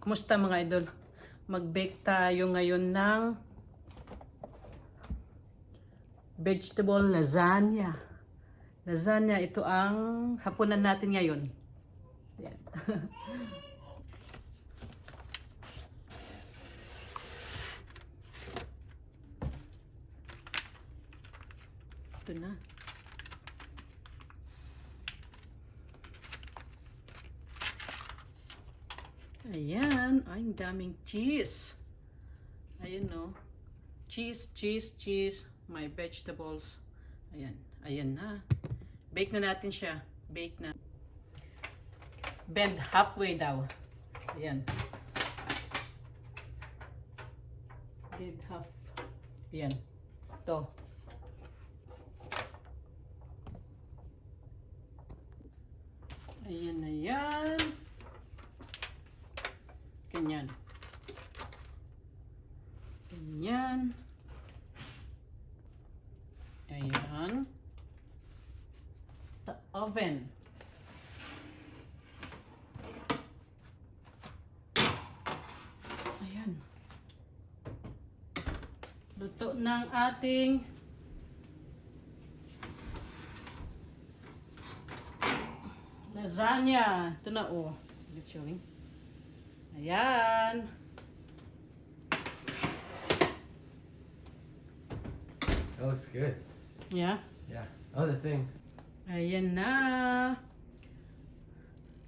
Kumusta mga idol? Mag-bake tayo ngayon ng vegetable lasagna. Lasagna, ito ang hapunan natin ngayon. Yan. Ito na. Ayan. Ay, ang daming cheese. Ayan, no. Cheese, cheese, cheese. My vegetables. Ayan. Ayan na. Bake na natin siya. Bake na. Bend halfway daw. Ayan. Bend half. Ayan. Ito. Ayan na yan. Ganyan. Ganyan. Ayan. Sa oven. Ayan. Luto ng ating lasagna. Ito na, oh. Let's showing. Ayan. That looks good. Yeah. Yeah. Oh, the thing. Ayan na.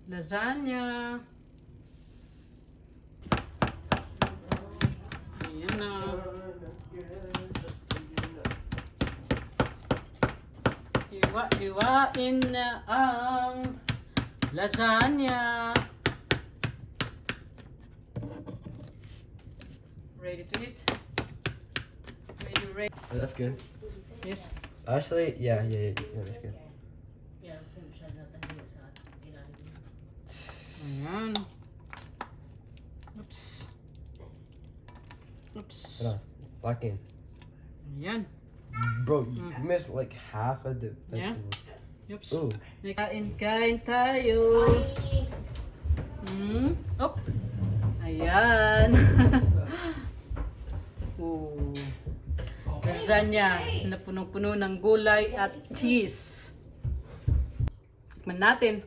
Lasagna. Ayan na. Hiwa-hiwain na ang lasagna. Ready to eat? Ready. Oh, that's good. Yes. Actually, yeah, that's good. Ayan. Oops. Oops. Hold on. Lock in. Ayan. Bro, you missed like half of the Yeah. vegetables. Oops. Ooh. Kain tayo. Op. Ayan. Oh. Lasagna na punong-puno ng gulay at cheese. Tikman natin.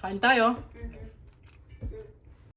Kain tayo.